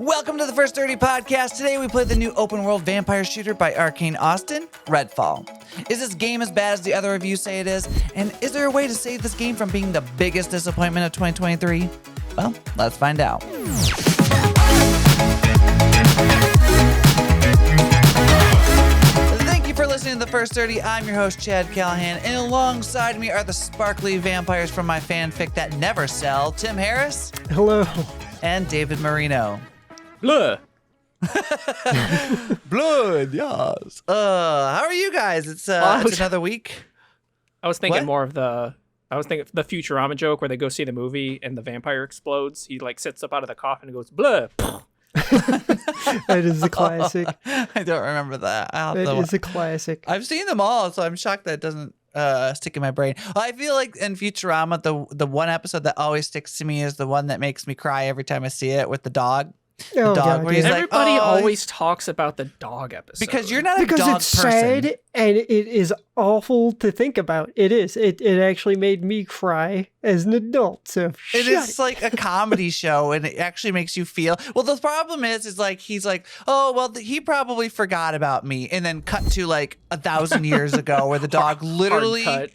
Welcome to the First 30 podcast. Today we play the new open world vampire shooter by Arkane Austin, Redfall. Is this game as bad as the other reviews say it is? And is there a way to save this game from being the biggest disappointment of 2023? Well, let's find out. Thank you for listening to the First 30. I'm your host, Chad Callahan, and alongside me are the sparkly vampires from my fanfic that never sell, Tim Harris. Hello. And David Marino. Blah. Blood, yes. How are you guys? It's another week. I was thinking What? more of the Futurama joke where they go see the movie and the vampire explodes. He like sits up out of the coffin and goes, blah. That is a classic. I don't remember that. That is a classic. I've seen them all, so I'm shocked that it doesn't stick in my brain. Well, I feel like in Futurama, the one episode that always sticks to me is the one that makes me cry every time I see it with the dog. Oh, dog God, where he's yeah. like, Everybody "Oh, always talks about the dog episode. because you're not a Because dog it's person. sad and it is awful to think about. It is. It actually made me cry as an adult. So It is like a comedy show, and it actually makes you feel. Well, the problem is like he's like, oh well, he probably forgot about me, and then cut to like 1,000 years ago, where the dog literally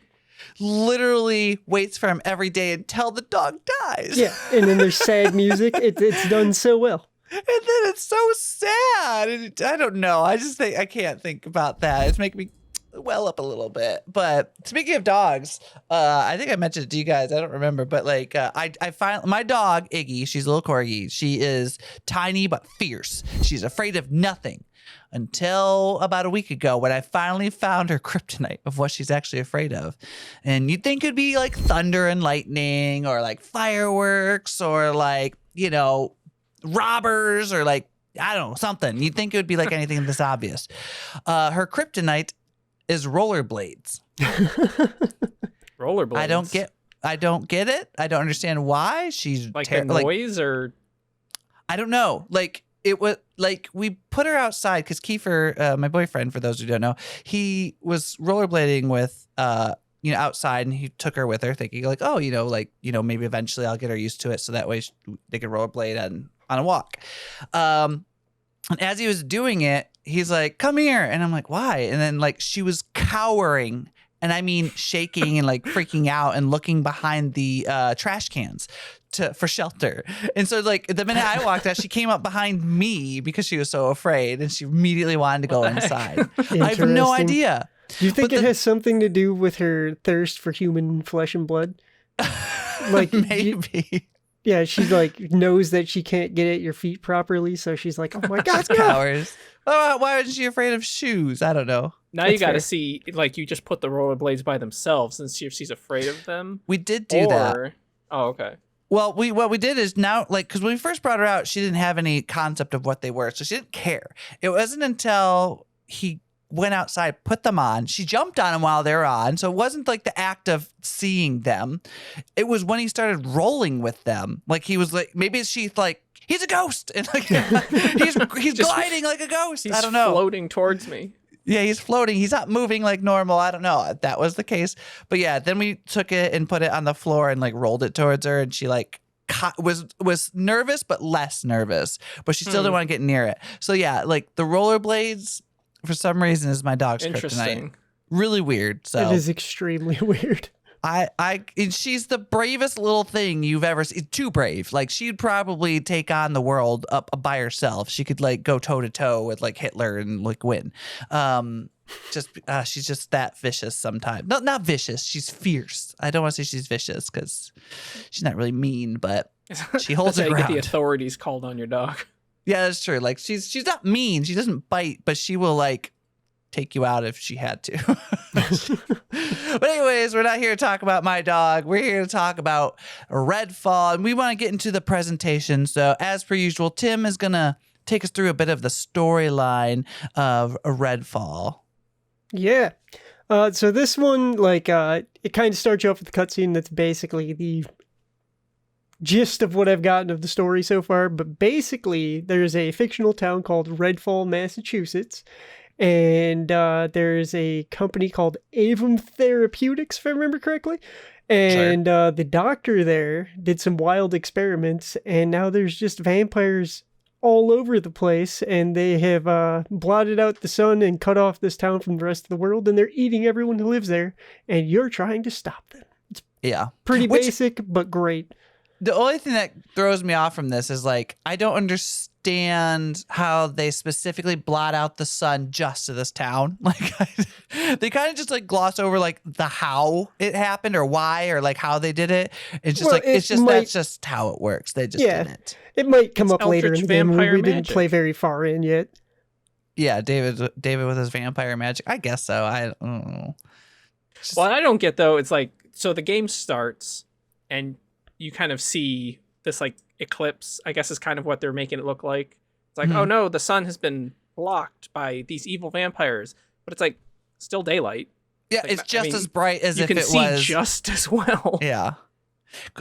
waits for him every day until the dog dies. Yeah, and then there's sad music. It's done so well. And then it's so sad. And I don't know. I just think I can't think about that. It's making me well up a little bit. But speaking of dogs, I think I mentioned it to you guys. I don't remember, but like I find my dog Iggy. She's a little corgi. She is tiny but fierce. She's afraid of nothing. Until about a week ago, when I finally found her kryptonite of what she's actually afraid of. And you'd think it'd be like thunder and lightning, or like fireworks, or like, you know, robbers, or like, I don't know, something. You'd think it would be like anything this obvious. Her kryptonite is rollerblades. rollerblades. I don't get it. I don't understand why. She's like the noise or I don't know. Like, it was like we put her outside because Kiefer, my boyfriend, for those who don't know, he was rollerblading with outside, and he took her with her, thinking like, oh, maybe eventually I'll get her used to it, so that way they can rollerblade on a walk. And as he was doing it, he's like, "Come here," and I'm like, "Why?" And then like she was cowering. And I mean, shaking and like freaking out and looking behind the trash cans for shelter. And so like the minute I walked out, she came up behind me because she was so afraid, and she immediately wanted to go inside. I have no idea. Do you think it has something to do with her thirst for human flesh and blood? Like maybe. Yeah, she's like knows that she can't get at your feet properly, so she's like, "Oh my God, no!" Cowers. Oh, why isn't she afraid of shoes? I don't know. Now you got to see, like, you just put the rollerblades by themselves and see if she's afraid of them. We did do that. Oh, okay. Well, what we did is now, like, because when we first brought her out, she didn't have any concept of what they were, so she didn't care. It wasn't until he went outside, put them on. She jumped on them while they were on, so it wasn't like the act of seeing them. It was when he started rolling with them. Like, he was like, maybe she's like, he's a ghost, and like he's gliding like a ghost. I don't know. He's floating towards me. Yeah, he's floating. He's not moving like normal. I don't know if that was the case. But yeah, then we took it and put it on the floor and like rolled it towards her, and she like was nervous but less nervous, but she still didn't want to get near it. So yeah, like the rollerblades for some reason is my dog's kryptonite. Really weird. So it is extremely weird. And she's the bravest little thing you've ever seen. Too brave. Like, she'd probably take on the world up by herself. She could like go toe to toe with like Hitler and like win. She's just that vicious sometimes. No, not vicious. She's fierce. I don't want to say she's vicious because she's not really mean, but she holds her ground. Get the authorities called on your dog. Yeah, that's true. Like, she's not mean. She doesn't bite, but she will like take you out if she had to. But anyways, we're not here to talk about my dog. We're here to talk about Redfall, and we want to get into the presentation. So as per usual, Tim is going to take us through a bit of the storyline of Redfall. Yeah. So this one, like, it kind of starts you off with a cutscene that's basically the gist of what I've gotten of the story so far. But basically, there's a fictional town called Redfall, Massachusetts. And there's a company called Avum Therapeutics, if I remember correctly. And the doctor there did some wild experiments, and now there's just vampires all over the place, and they have blotted out the sun and cut off this town from the rest of the world, and they're eating everyone who lives there, and you're trying to stop them. It's pretty basic, but great. The only thing that throws me off from this is like, I don't understand how they specifically blot out the sun just to this town. Like they kind of just like gloss over like the how it happened or why or like how they did it. It's just that's just how it works. They just didn't. It might come up later in the game. We didn't magic. play very far in yet. Yeah, David with his vampire magic. I guess so. I don't know. What I don't get though, it's like, so the game starts and you kind of see this like eclipse, I guess is kind of what they're making it look like. It's like, oh no, the sun has been blocked by these evil vampires, but it's like still daylight. Yeah, like, it's just as bright as if it was. You can see just as well. Yeah.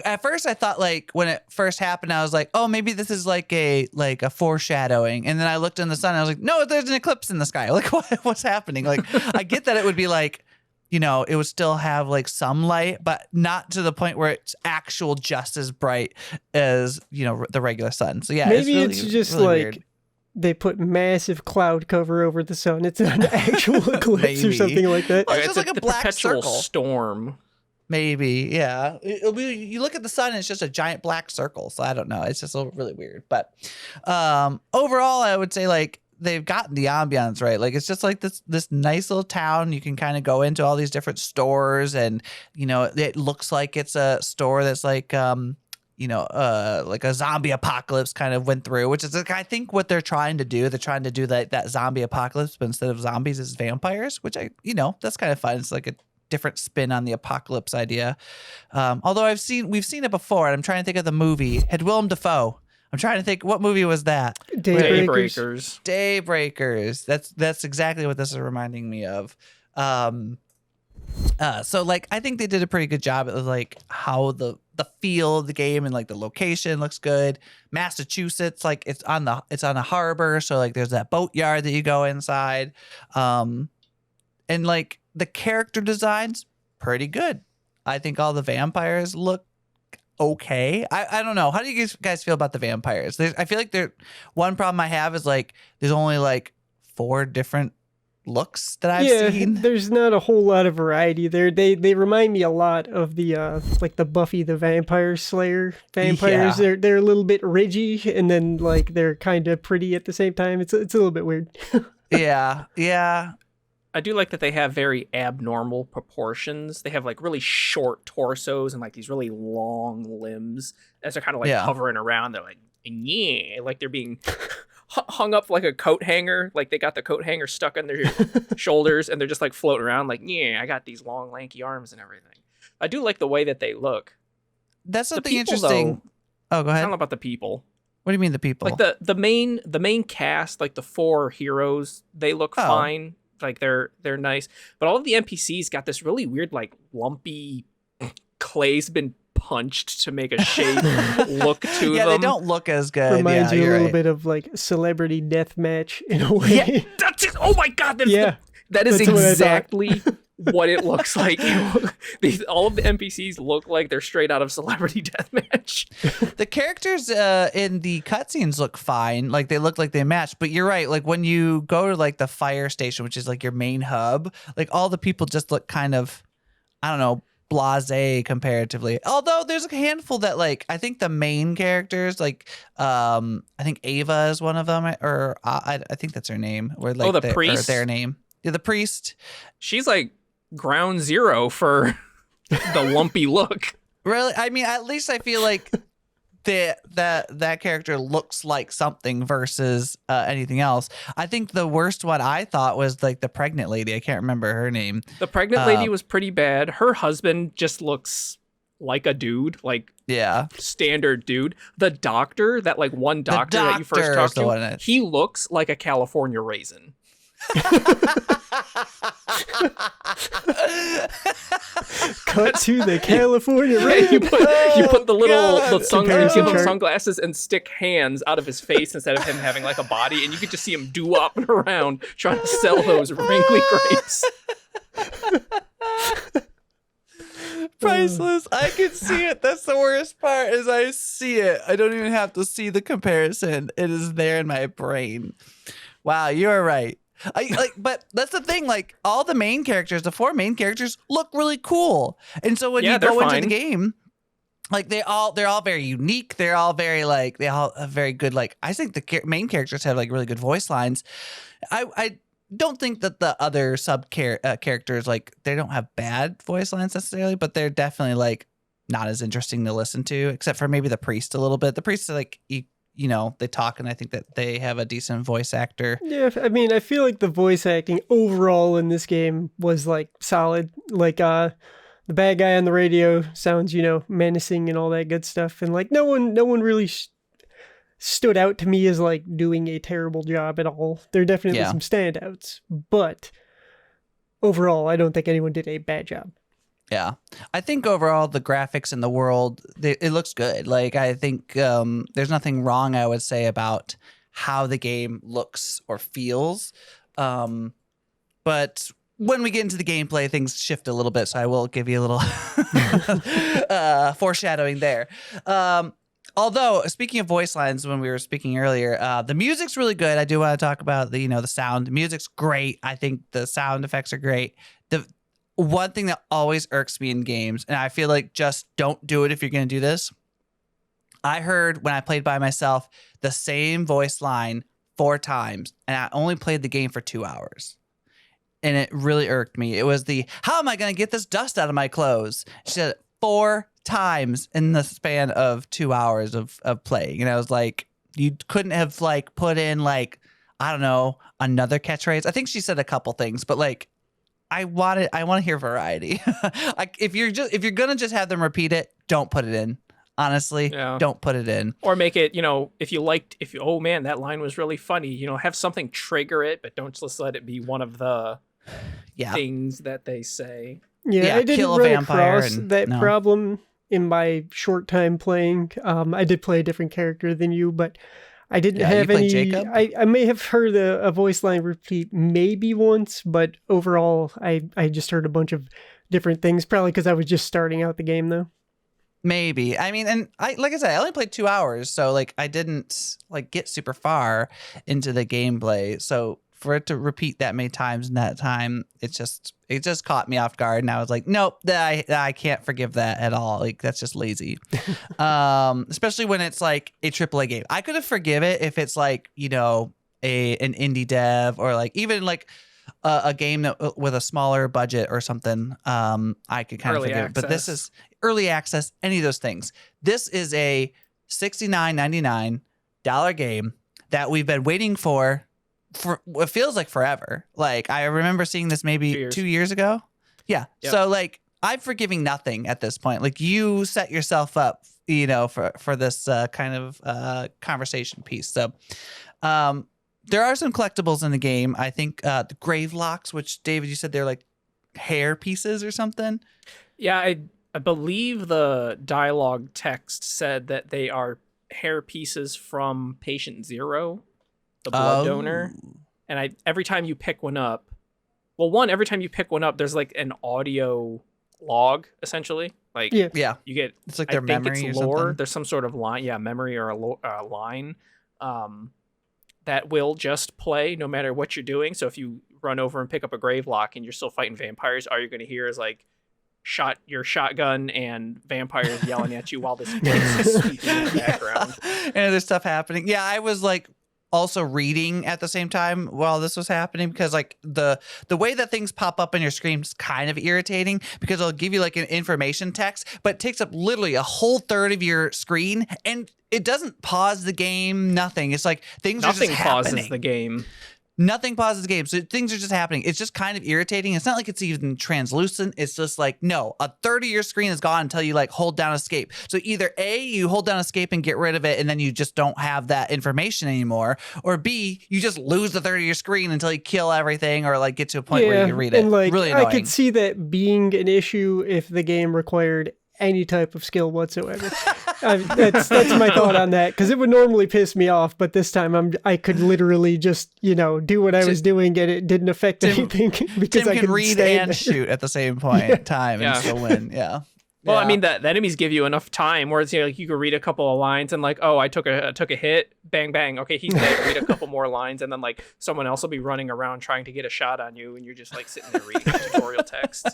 At first I thought like when it first happened, I was like, oh, maybe this is like a foreshadowing. And then I looked in the sun and I was like, no, there's an eclipse in the sky. Like what's happening? Like I get that it would be like, you know, it would still have like some light, but not to the point where it's actual just as bright as, you know, the regular sun. So yeah, maybe it's just really like weird. They put massive cloud cover over the sun. It's an actual eclipse or something like that. It's just like a the black perpetual circle. storm. Maybe, yeah. You look at the sun, and it's just a giant black circle. So I don't know. It's just really weird. But overall, I would say like they've gotten the ambiance right. Like it's just like this nice little town. You can kind of go into all these different stores, and you know it looks like it's a store that's like like a zombie apocalypse kind of went through, which is like I think what they're trying to do. They're trying to do that zombie apocalypse, but instead of zombies, it's vampires, which that's kind of fun. It's like a different spin on the apocalypse idea. Although we've seen it before, and I'm trying to think of the movie. Had Willem Dafoe. I'm trying to think, what movie was that? Daybreakers. Daybreakers. That's exactly what this is reminding me of. So like I think they did a pretty good job at like how the feel of the game and like the location looks good. Massachusetts, like it's on a harbor, so like there's that boatyard that you go inside. And like the character design's pretty good. I think all the vampires look okay. I don't know. How do you guys feel about the vampires? I feel like one problem I have is like there's only like 4 different looks that I've seen. There's not a whole lot of variety there. They remind me a lot of the like the Buffy the Vampire Slayer vampires. Yeah. They're a little bit ridgy, and then like they're kind of pretty at the same time. It's a little bit weird. Yeah. I do like that they have very abnormal proportions. They have like really short torsos and like these really long limbs as they're kind of like hovering around. They're like, yeah, like they're being hung up like a coat hanger. Like they got the coat hanger stuck on their shoulders and they're just like floating around like, yeah, I got these long lanky arms and everything. I do like the way that they look. That's something people, interesting. Though, go ahead. I don't know about the people. What do you mean the people? Like the main cast, like the 4 heroes, they look fine. Like they're nice, but all of the NPCs got this really weird, like lumpy clay's been punched to make a shape look to them. Yeah, they don't look as good. Reminds you a little bit of like Celebrity Deathmatch in a way. Yeah, that's it. Oh my god, that is exactly what it looks like. All of the NPCs look like they're straight out of Celebrity Deathmatch. The characters in the cutscenes look fine. Like they look like they match. But you're right. Like when you go to like the fire station, which is like your main hub, like all the people just look kind of, I don't know, blasé comparatively. Although there's a handful that like I think the main characters, like I think Ava is one of them, or I think that's her name. Or like the priest, or their name. Yeah, the priest. She's like ground zero for the lumpy look. Really? I mean, at least I feel like that character looks like something versus anything else. I think the worst one I thought was like the pregnant lady. I can't remember her name. The pregnant lady was pretty bad. Her husband just looks like a dude, like standard dude. The doctor, that like one doctor that you first talked to, he looks like a California raisin. Cut to the California rain. You put the little sunglasses and stick hands out of his face instead of him having like a body, and you could just see him doo-wopping around trying to sell those wrinkly grapes. priceless. I can see it. That's the worst part is I see it. I don't even have to see the comparison. It is there in my brain. Wow, you're right. But that's the thing. Like all the main characters, the 4 main characters look really cool. And so when you go into the game, like they're all very unique. They're all very they all have very good. Like I think the main characters have like really good voice lines. I don't think that the other characters like they don't have bad voice lines necessarily, but they're definitely like not as interesting to listen to, except for maybe the priest a little bit. The priest is like you know, they talk, and I think that they have a decent voice actor. Yeah, I mean, I feel like the voice acting overall in this game was like solid. Like the bad guy on the radio sounds, you know, menacing and all that good stuff, and like no one really stood out to me as like doing a terrible job at all. There are definitely some standouts, but overall, I don't think anyone did a bad job. Yeah, I think overall the graphics in the world, it looks good. Like I think there's nothing wrong, I would say, about how the game looks or feels. But when we get into the gameplay, things shift a little bit. So I will give you a little foreshadowing there. Although, speaking of voice lines, when we were speaking earlier, the music's really good. I do want to talk about the sound. The music's great. I think the sound effects are great. The one thing that always irks me in games, and I feel like just don't do it if you're going to do this. I heard when I played by myself the same voice line 4 times, and I only played the game for 2 hours. And it really irked me. It was how am I going to get this dust out of my clothes? She said it 4 times in the span of 2 hours of playing. And I was like, you couldn't have like put in like, I don't know, another catchphrase. I think she said a couple things, but like I want to hear variety. Like if you're going to just have them repeat it, don't put it in. Honestly, don't put it in. Or make it, oh man, that line was really funny, have something trigger it, but don't just let it be one of the things that they say. Yeah, I didn't run across that problem in my short time playing. I did play a different character than you, but I didn't have any. Jacob? I may have heard a voice line repeat maybe once, but overall, I just heard a bunch of different things. Probably because I was just starting out the game, though. Maybe. I mean, and like I said, I only played 2 hours, so like I didn't like get super far into the gameplay. So for it to repeat that many times in that time, it just caught me off guard, and I was like, nope, I can't forgive that at all. Like that's just lazy. Especially when it's like a AAA game. I could have forgive it if it's like an indie dev or like even like a game that with a smaller budget or something. I could kind of forgive it. But this is early access. Any of those things. This is a $69.99 game that we've been waiting for what feels like forever. Like I remember seeing this maybe 2 years ago. Yeah. Yep. So like I'm forgiving nothing at this point. Like you set yourself up, for this kind of conversation piece. So there are some collectibles in the game. I think the grave locks, which David, you said they're like hair pieces or something. Yeah, I believe the dialogue text said that they are hair pieces from Patient Zero, the blood donor. And every time you pick one up, there's like an audio log essentially. Like you get, it's like their memory or something. There's some sort of line, memory or a line that will just play no matter what you're doing. So if you run over and pick up a grave lock and you're still fighting vampires, all you're going to hear is like your shotgun and vampires yelling at you while this is sweeping in the background. And there's stuff happening. Yeah, I was like also reading at the same time while this was happening because like the way that things pop up on your screen is kind of irritating because it'll give you like an information text, but it takes up literally a whole third of your screen and it doesn't pause the game. Nothing. It's like things are just happening. Nothing pauses the game. Nothing pauses the game. So things are just happening. It's just kind of irritating. It's not like it's even translucent. It's just like, no, a third of your screen is gone until you like hold down escape. So either A, you hold down escape and get rid of it and then you just don't have that information anymore. Or B, you just lose the third of your screen until you kill everything or like get to a point where you can read it. And like, really annoying. I could see that being an issue if the game required any type of skill whatsoever. That's my thought on that, because it would normally piss me off, but this time I could literally just do what I was doing and it didn't affect anything because Tim I can read and shoot at the same point in time and still win. Yeah. Well, I mean, the enemies give you enough time where it's, you know, like you can read a couple of lines and like, oh, I took a hit, bang bang, okay, he's dead. Read a couple more lines, and then like someone else will be running around trying to get a shot on you, and you're just like sitting there reading tutorial text.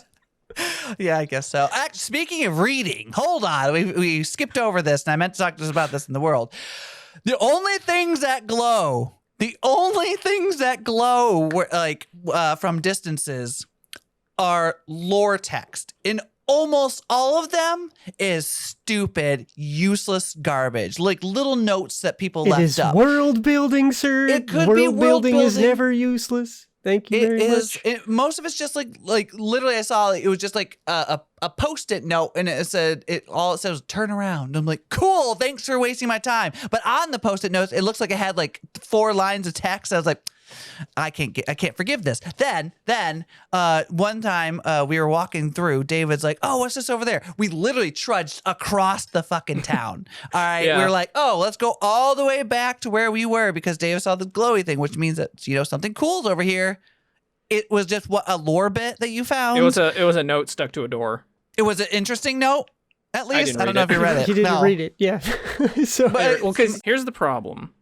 Yeah, I guess so. Speaking of reading, hold on, we skipped over this, and I meant to talk to us about this in the world. The only things that glow were, like from distances are lore text. In almost all of them is stupid, useless garbage, like little notes that people left up. It is world building, sir. It could be world building. Is building. never useless. Thank you very much. Most of it's just like literally I saw it was just like a post-it note, and it said all it said was turn around. I'm like, cool, thanks for wasting my time. But on the post-it notes, it looks like it had like 4 lines of text. I was like, I can't forgive this. Then one time we were walking through, David's like, oh, what's this over there? We literally trudged across the fucking town. All right. Yeah. We were like, oh, let's go all the way back to where we were because David saw the glowy thing, which means that, you know, something cool's over here. It was just a lore bit that you found. It was a note stuck to a door. It was an interesting note, at least. I don't know if read you read it. He didn't read it. Yeah. So, Well, because here's the problem.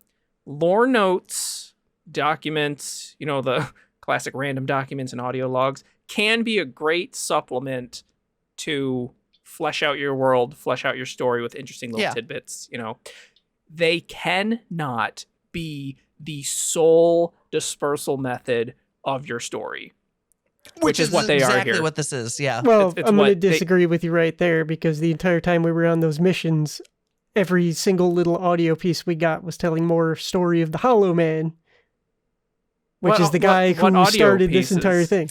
Lore notes, documents, you know, the classic random documents and audio logs can be a great supplement to flesh out your world, flesh out your story with interesting little tidbits, you know. They cannot be the sole dispersal method of your story. Which is what they are here. Exactly what this is, yeah. well, it's I'm going to what they- disagree with you right there because the entire time we were on those missions, every single little audio piece we got was telling more story of the Hollow Man, which is the guy what who audio started this pieces? entire thing.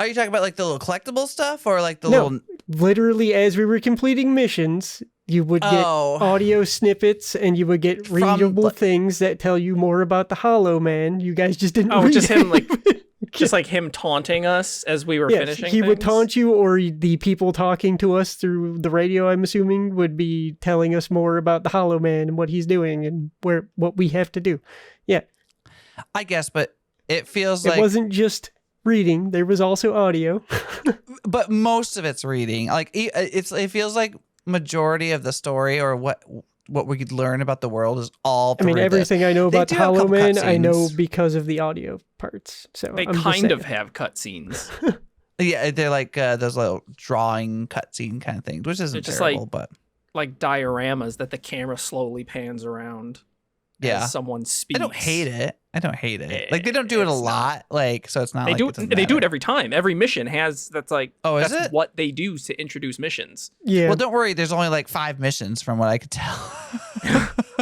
Are you talking about like the little collectible stuff or like the No, little... literally as we were completing missions, you would get audio snippets and you would get readable things that tell you more about the Hollow Man. You guys just didn't read just him like it. just like him taunting us as we were finishing he would things? taunt you, or the people talking to us through the radio, I'm assuming, would be telling us more about the Hollow Man and what he's doing and what we have to do. Yeah. I guess, but it feels It like... wasn't just reading. There was also audio. But most of it's reading. Like it feels like majority of the story or what we could learn about the world is all through everything I know about the do have a Hollow couple Man, I know cutscenes. because of the audio parts. So They I'm just kind of saying. have cutscenes. Yeah, they're like those little drawing cutscene kind of things, which isn't They're just terrible, but like dioramas that the camera slowly pans around as someone speaks. I don't hate it. Like they don't do it a It's lot, like so it's not. They like do it it. doesn't They do it matter. every time. Every mission has that's like Is that's it? what they do to introduce missions. Yeah. Well, don't worry. There's only like 5 missions from what I could tell.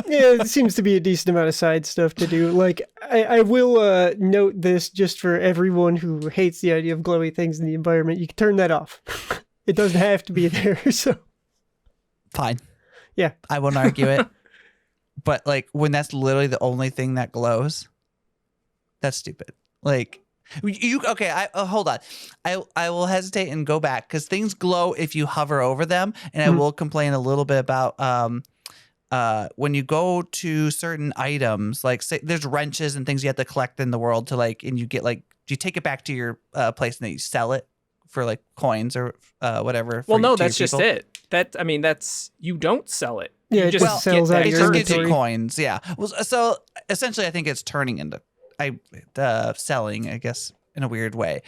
Yeah, it seems to be a decent amount of side stuff to do. Like, I will note this just for everyone who hates the idea of glowy things in the environment. You can turn that off. It doesn't have to be there, so... Fine. Yeah. I won't argue it. But like when that's literally the only thing that glows, that's stupid. Like you okay? Hold on. I will hesitate and go back because things glow if you hover over them, and I will complain a little bit about when you go to certain items, like say there's wrenches and things you have to collect in the world to like, and you get like you take it back to your place and then you sell it for like coins or whatever. Well, no, to your that's just people. it. That's you don't sell it. Yeah, you it just just sells get out that It your just gives you inventory. coins, yeah. Well, so essentially, I think it's turning into selling, I guess, in a weird way.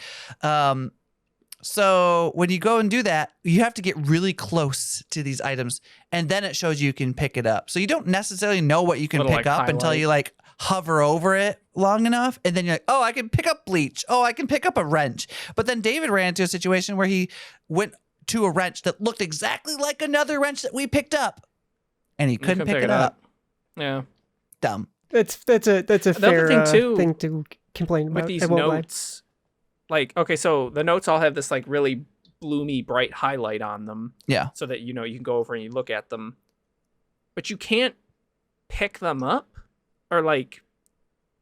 So when you go and do that, you have to get really close to these items, and then it shows you can pick it up. So you don't necessarily know what you can Little, pick like, up until highlight. you like hover over it long enough, and then you're like, oh, I can pick up bleach. Oh, I can pick up a wrench. But then David ran into a situation where he went to a wrench that looked exactly like another wrench that we picked up, and he couldn't pick it up. Yeah. That's Dumb. a fair thing, too, thing to complain about. With these I won't lie. notes, like, okay, so the notes all have this like really bloomy bright highlight on them. Yeah. So that, you know, you can go over and you look at them, but you can't pick them up, or like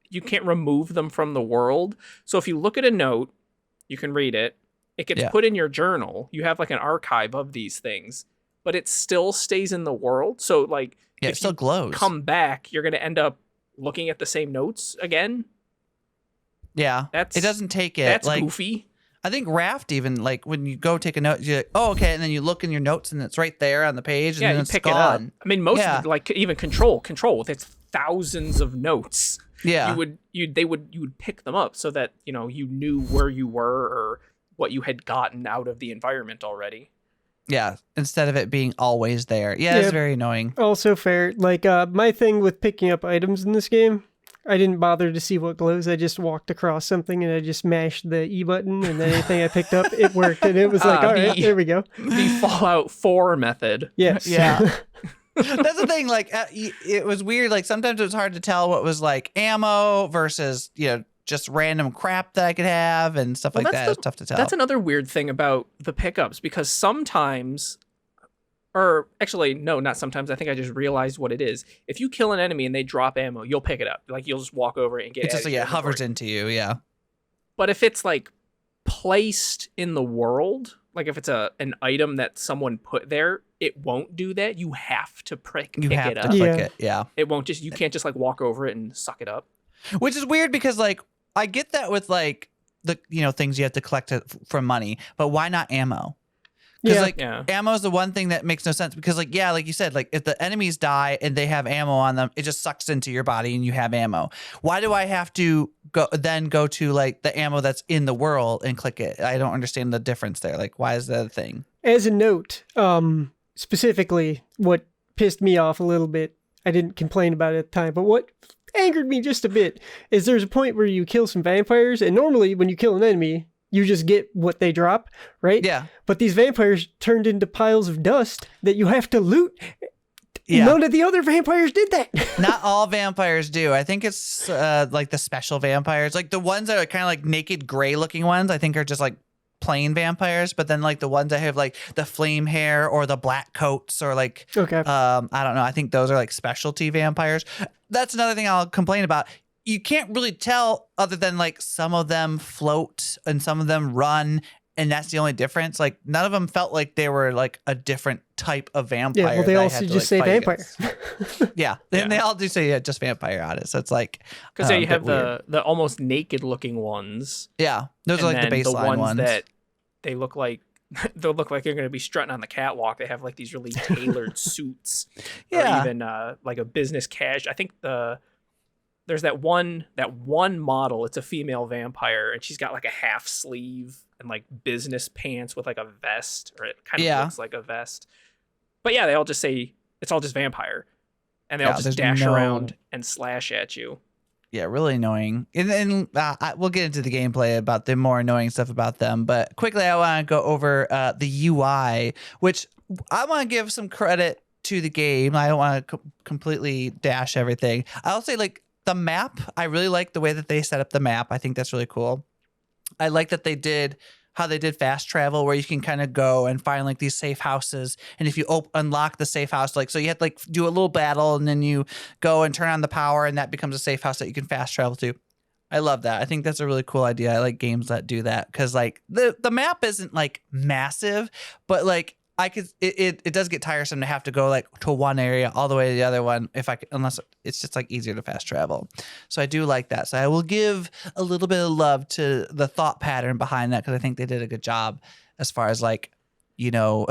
you can't remove them from the world. So if you look at a note, you can read it. It gets put in your journal. You have like an archive of these things, but it still stays in the world. So like, Yeah, it if still you glows. come back, you're going to end up looking at the same notes again. Yeah. That's It doesn't take it. That's like goofy. I think Raft even, like, when you go take a note, you're like, oh, okay, and then you look in your notes and it's right there on the page, and Yeah, then you it's pick gone. it up. I mean, most of it, like even control with its thousands of notes. Yeah. You would pick them up so that, you know, you knew where you were or what you had gotten out of the environment already. Yeah, instead of it being always there. Yeah, it's very annoying. Also fair. Like, my thing with picking up items in this game, I didn't bother to see what glows. I just walked across something and I just mashed the E button, and then anything I picked up, it worked. And it was like, all right, there we go. The Fallout 4 method. Yes. Yeah. That's the thing. Like, it was weird. Like, sometimes it was hard to tell what was like ammo versus, you know, just random crap that I could have and stuff like that. It's tough to tell. That's another weird thing about the pickups, because sometimes, or actually, no, not sometimes. I think I just realized what it is. If you kill an enemy and they drop ammo, you'll pick it up. Like, you'll just walk over it and get it. It's just like, it hovers into you. Yeah. But if it's like placed in the world, like if it's an item that someone put there, it won't do that. You have to pick it up. Click it. Yeah. It won't just, you can't just like walk over it and suck it up. Which is weird because, like, I get that with like the, you know, things you have to collect from money, but why not ammo? Because ammo is the one thing that makes no sense, because like, yeah, like you said, like if the enemies die and they have ammo on them, it just sucks into your body and you have ammo. Why do I have to go to like the ammo that's in the world and click it? I don't understand the difference there. Like, why is that a thing? As a note, specifically what pissed me off a little bit, I didn't complain about it at the time, but what angered me just a bit is there's a point where you kill some vampires, and normally when you kill an enemy, you just get what they drop, right? Yeah. But these vampires turned into piles of dust that you have to loot. Yeah. None of the other vampires did that. Not all vampires do. I think it's like the special vampires, like the ones that are kind of like naked gray looking ones, I think are just like plain vampires. But then like the ones that have like the flame hair or the black coats or like, I don't know. I think those are like specialty vampires. That's another thing I'll complain about. You can't really tell other than like some of them float and some of them run, and that's the only difference. Like none of them felt like they were like a different type of vampire. Yeah, well, they also just say vampire. Yeah, and they all do say just vampire on it. So it's like, because you have the almost naked looking ones. Yeah, those are like the baseline ones that they look like they're going to be strutting on the catwalk. They have like these really tailored suits. Yeah, or even like a business cash. I think there's that one model. It's a female vampire, and she's got like a half sleeve and like business pants with like a vest, or it kind of looks like a vest. But yeah, they all just say it's all just vampire, and they all just dash around and slash at you. Yeah, really annoying. And we'll get into the gameplay about the more annoying stuff about them. But quickly, I want to go over the UI, which I want to give some credit to the game. I don't want to completely dash everything. I'll say like the map. I really like the way that they set up the map. I think that's really cool. I like that they did how they did fast travel, where you can kind of go and find like these safe houses. And if you unlock the safe house, like, so you have to like do a little battle and then you go and turn on the power and that becomes a safe house that you can fast travel to. I love that. I think that's a really cool idea. I like games that do that, because like the map isn't like massive, but like it does get tiresome to have to go like to one area all the way to the other one unless it's just like easier to fast travel. So I do like that. So I will give a little bit of love to the thought pattern behind that, because I think they did a good job as far as like, you know,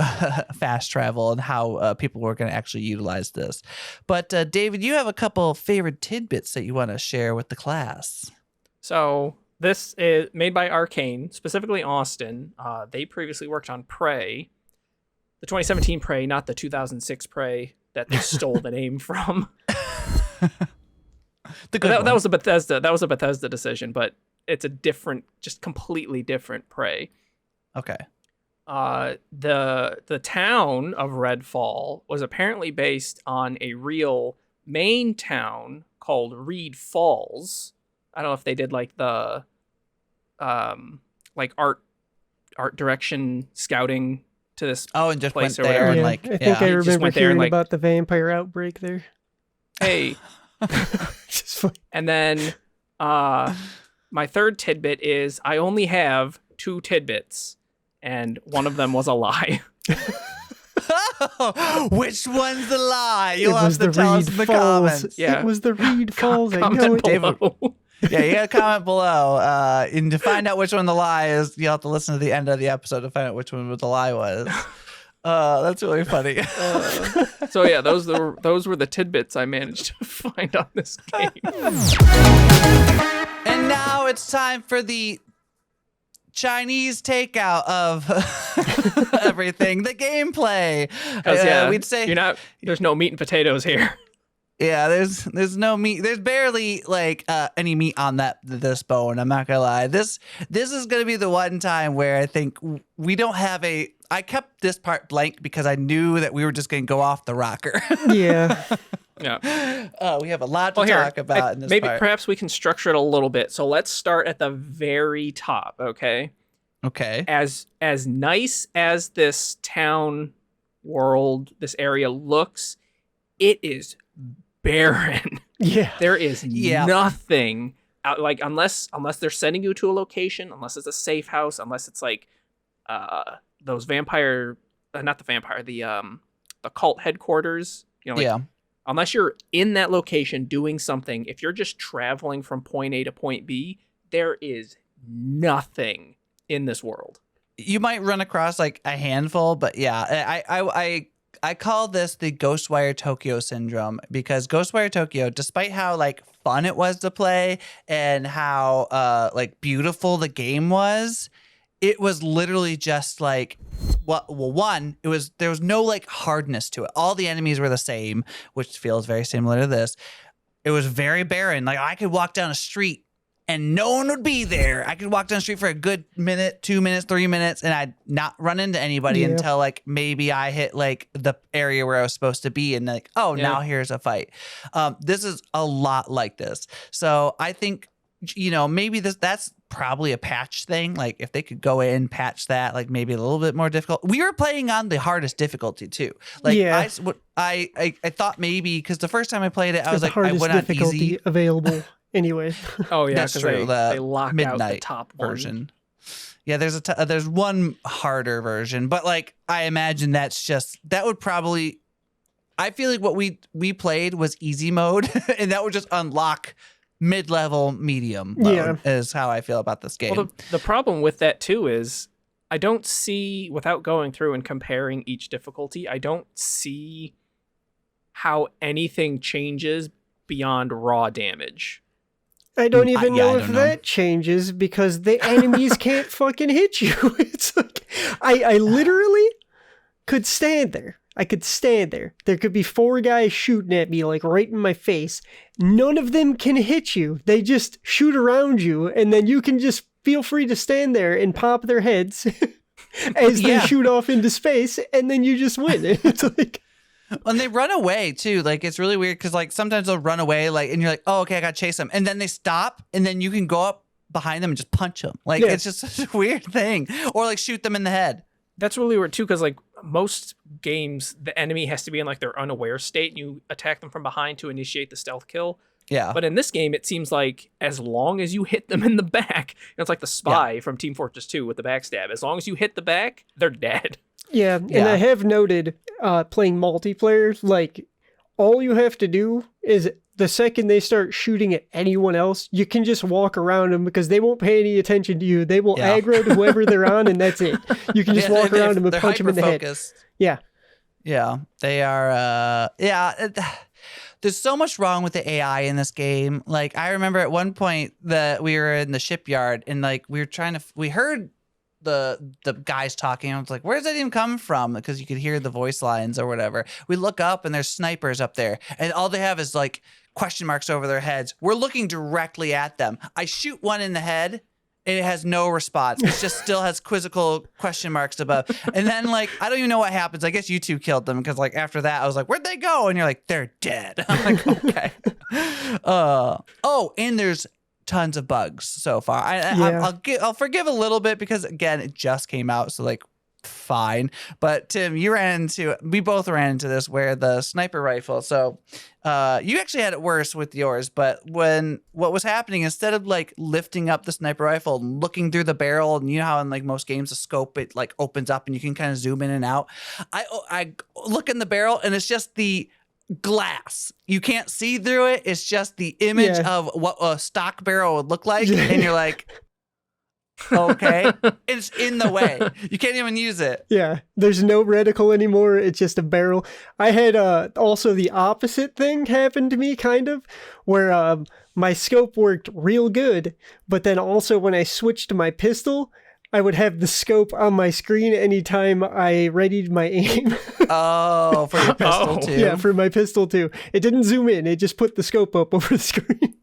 fast travel and how people were going to actually utilize this. But David, you have a couple favorite tidbits that you want to share with the class. So this is made by Arkane, specifically Austin. They previously worked on Prey. The 2017 Prey, not the 2006 Prey that they stole the name from. That was a Bethesda decision, but it's a different, just completely different Prey. Okay. The town of Redfall was apparently based on a real Maine town called Reed Falls. I don't know if they did like the like art direction scouting to this and just place went or there whatever. and like, I think I remember hearing about the vampire outbreak there. Hey. And then my third tidbit is I only have 2 tidbits, and one of them was a lie. Which one's the lie? You'll have to tell us in the comments. Yeah. It was the Reed Falls. I know it. Yeah, you got to comment below. And to find out which one the lie is, you'll have to listen to the end of the episode to find out which one the lie was. That's really funny. So yeah, those were the tidbits I managed to find on this game. And now it's time for the Chinese takeout of everything, the gameplay. We'd say there's no meat and potatoes here. Yeah, there's no meat. There's barely like any meat on this bone. I'm not gonna lie. This is gonna be the one time where I think we don't have I kept this part blank because I knew that we were just gonna go off the rocker. Yeah. Yeah. We have a lot to talk about in this maybe part. Perhaps we can structure it a little bit. So let's start at the very top, okay? Okay. As nice as this town world, this area looks, it is barren. Yeah. There is nothing out, like unless they're sending you to a location, unless it's a safe house, unless it's like those vampire not the vampire, the cult headquarters, unless you're in that location doing something, if you're just traveling from point A to point B, there is nothing in this world. You might run across like a handful, but yeah, I call this the Ghostwire Tokyo syndrome, because Ghostwire Tokyo, despite how like fun it was to play and how like beautiful the game was, it was literally just like, there was no like hardness to it. All the enemies were the same, which feels very similar to this. It was very barren. Like I could walk down a street and no one would be there. I could walk down the street for a good minute, 2 minutes, 3 minutes, and I'd not run into anybody until like maybe I hit like the area where I was supposed to be, and like, now here's a fight. This is a lot like this. So I think, maybe that's probably a patch thing. Like if they could go in, patch that, like maybe a little bit more difficult. We were playing on the hardest difficulty too. Like I thought maybe because the first time I played it, I was like, I went on easy available. Anyway. Oh yeah, that's true. They lock out the top version. Yeah, there's one harder version, but like I imagine that would probably. I feel like what we played was easy mode, and that would just unlock mid-level, medium mode. Is how I feel about this game. Well, the problem with that too is I don't see, without going through and comparing each difficulty, I don't see how anything changes beyond raw damage. I don't even know if that changes because the enemies can't fucking hit you. It's like I literally could stand there. I could stand there. There could be 4 guys shooting at me like right in my face. None of them can hit you. They just shoot around you, and then you can just feel free to stand there and pop their heads as they shoot off into space, and then you just win. It's like. And they run away too. Like it's really weird because like sometimes they'll run away, like, and you're like, oh, okay, I gotta chase them, and then they stop, and then you can go up behind them and just punch them. Like it's just such a weird thing, or like shoot them in the head. That's really weird too, because like most games, the enemy has to be in like their unaware state, and you attack them from behind to initiate the stealth kill. Yeah. But in this game, it seems like as long as you hit them in the back, it's like the spy from Team Fortress 2 with the backstab. As long as you hit the back, they're dead. Yeah, and I have noted playing multiplayer, like all you have to do is the second they start shooting at anyone else, you can just walk around them because they won't pay any attention to you. They will aggro to whoever they're on, and that's it. You can just walk around them and punch them in the head. Yeah. Yeah, they are. There's so much wrong with the AI in this game. Like I remember at one point that we were in the shipyard and like we heard the guys talking. I was like, where's that even come from? Because you could hear the voice lines or whatever. We look up and there's snipers up there, and all they have is like question marks over their heads. We're looking directly at them. I shoot one in the head and it has no response. It just still has quizzical question marks above. And then like, I don't even know what happens. I guess you two killed them because like after that I was like, where'd they go? And you're like, they're dead. I'm like, okay. And there's tons of bugs so far. I'll forgive a little bit because again, it just came out, so like fine. But Tim, we both ran into this where the sniper rifle. So you actually had it worse with yours, but what was happening, instead of like lifting up the sniper rifle and looking through the barrel, and you know how in like most games the scope it like opens up and you can kind of zoom in and out. I look in the barrel and it's just the glass. You can't see through it. It's just the image of what a stock barrel would look like. And you're like, okay, it's in the way. You can't even use it. Yeah, there's no reticle anymore. It's just a barrel. I had also the opposite thing happen to me, kind of, where my scope worked real good, but then also when I switched to my pistol, I would have the scope on my screen anytime I readied my aim. Oh, for your pistol too? Yeah, for my pistol too. It didn't zoom in. It just put the scope up over the screen.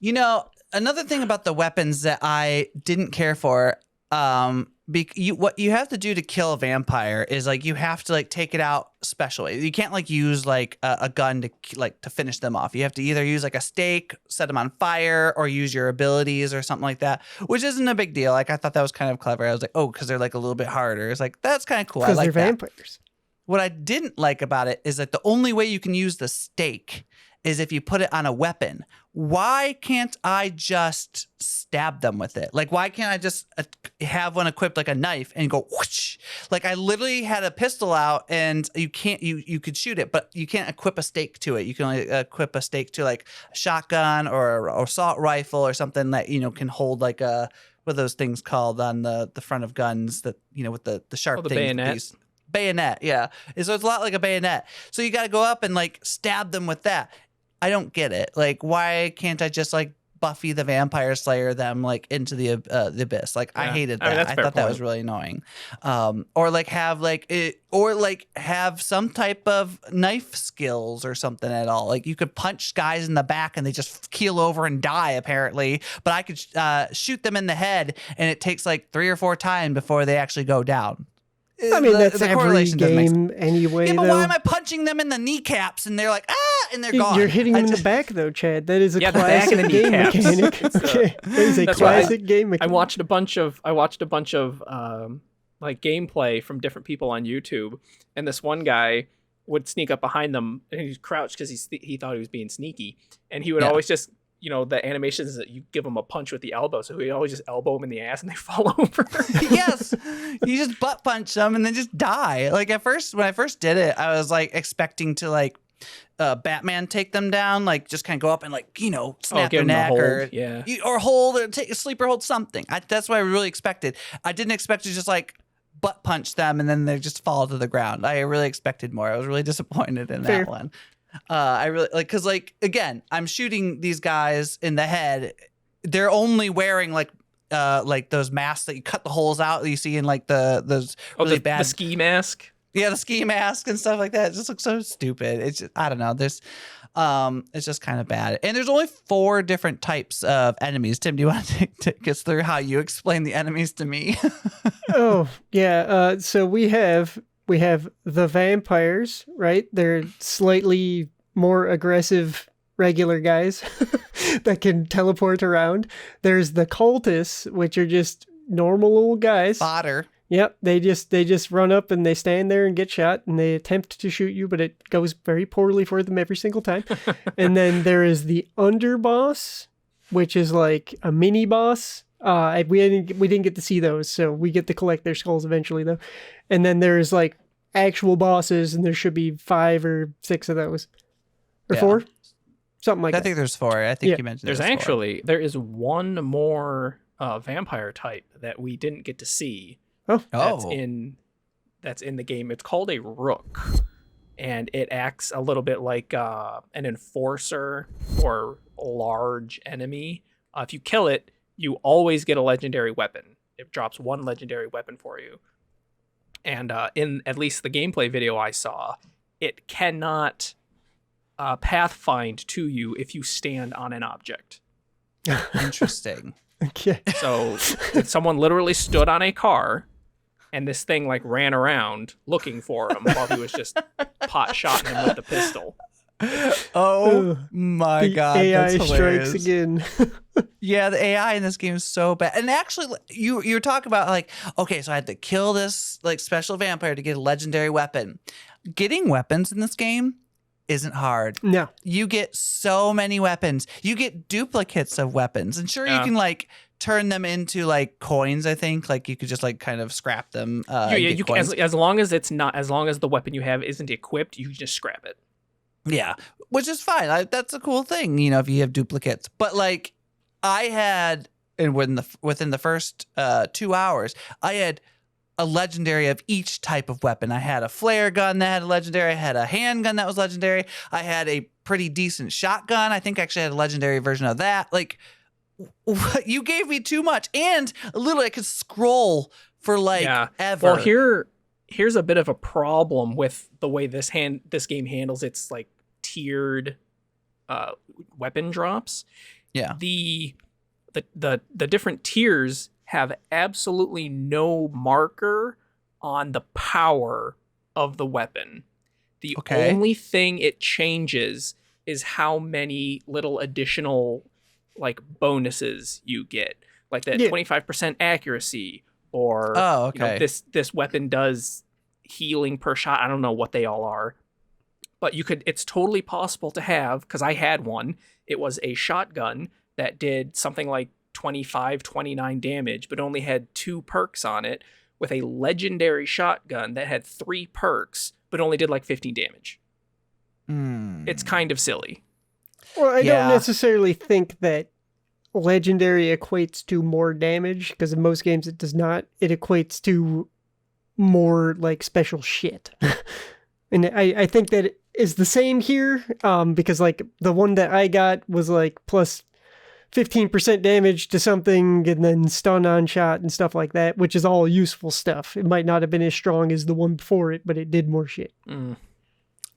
You know, another thing about the weapons that I didn't care for, what you have to do to kill a vampire is like you have to like take it out specially. You can't like use like a gun to finish them off. You have to either use like a stake, set them on fire, or use your abilities or something like that, which isn't a big deal. Like I thought that was kind of clever. I was like, oh, because they're like a little bit harder. It's like that's kind of cool. I like they're that. vampires. What I didn't like about it is that the only way you can use the stake is if you put it on a weapon. Why can't I just stab them with it? Like, why can't I just have one equipped like a knife and go whoosh? Like, I literally had a pistol out and you could shoot it, but you can't equip a stake to it. You can only equip a stake to like a shotgun or assault rifle or something that, can hold like what are those things called on the front of guns that, with the sharp things. Bayonet. Bayonet, yeah. So it's a lot like a bayonet. So you got to go up and like stab them with that. I don't get it. Like, why can't I just like Buffy the Vampire Slayer them like into the abyss? Like, I hated that. I thought that was really annoying. Or like have some type of knife skills or something at all. Like you could punch guys in the back and they just keel over and die apparently. But I could shoot them in the head and it takes like 3 or 4 times before they actually go down. I mean, that's every game anyway, yeah, but though. why am I punching them in the kneecaps and they're like, and they're gone? You're hitting them in the back, though, Chad. That is a the back classic of the game kneecaps. mechanic. Okay. That is a classic game mechanic. I watched a bunch of like gameplay from different people on YouTube, and this one guy would sneak up behind them and he'd crouch because he thought he was being sneaky, and he would always just the animations that you give them a punch with the elbow, so he'd always just elbow them in the ass and they fall over. Yes, you just butt punch them and then just die. Like at first, when I first did it, I was like expecting to like Batman take them down, like just kind of go up and like snap their neck or hold or take a sleeper hold something. That's what I really expected. I didn't expect to just like butt punch them and then they just fall to the ground. I really expected more. I was really disappointed in that one. I really because again, I'm shooting these guys in the head. They're only wearing like those masks that you cut the holes out that you see in like those really bad the ski mask. Yeah, the ski mask and stuff like that. It just looks so stupid. It's just, I don't know. There's it's just kind of bad. And there's only 4 different types of enemies. Tim, do you want to take us through how you explain the enemies to me? Oh, yeah. So we have the vampires, right? They're slightly more aggressive regular guys that can teleport around. There's the cultists, which are just normal old guys. Fodder. Yep, they just run up and they stand there and get shot and they attempt to shoot you, but it goes very poorly for them every single time. And then there is the underboss, which is like a mini boss. We didn't get to see those, so we get to collect their skulls eventually though. And then there's like actual bosses, and there should be 5 or 6 of those, or 4, something like that. I think there's 4. I think you mentioned there is one more vampire type that we didn't get to see. That's in the game. It's called a rook, and it acts a little bit like an enforcer or large enemy. If you kill it, you always get a legendary weapon. It drops 1 legendary weapon for you. And in at least the gameplay video I saw, it cannot pathfind to you if you stand on an object. Interesting. Okay. So someone literally stood on a car, and this thing like ran around looking for him while he was just pot shotting him with the pistol. Oh my God. AI that's hilarious. strikes again. Yeah, the AI in this game is so bad. And actually, you were talking about like, okay, so I had to kill this like special vampire to get a legendary weapon. Getting weapons in this game isn't hard. No. You get so many weapons. You get duplicates of weapons. And sure, you can like turn them into like coins, I think. Like you could just like kind of scrap them. You can, as long as the weapon you have isn't equipped, you can just scrap it. Yeah, which is fine. That's a cool thing, if you have duplicates. But like, I had, and within the first 2 hours, I had a legendary of each type of weapon. I had a flare gun that had a legendary. I had a handgun that was legendary. I had a pretty decent shotgun. I think I actually had a legendary version of that. Like, you gave me too much, and literally I could scroll for ever. Well, here's a bit of a problem with the way this game handles its like tiered weapon drops. Yeah. The different tiers have absolutely no marker on the power of the weapon. The only thing it changes is how many little additional like bonuses you get, like that 25% accuracy, or this weapon does healing per shot. I don't know what they all are, but it's totally possible to have, because I had one. It was a shotgun that did something like 29 damage, but only had 2 perks on it, with a legendary shotgun that had 3 perks, but only did like 15 damage. It's kind of silly. Well, I don't necessarily think that legendary equates to more damage, because in most games it does not. It equates to more like special shit. And I think that it is the same here, because like the one that I got was like plus 15% damage to something, and then stun on shot and stuff like that, which is all useful stuff. It might not have been as strong as the one before it, but it did more shit.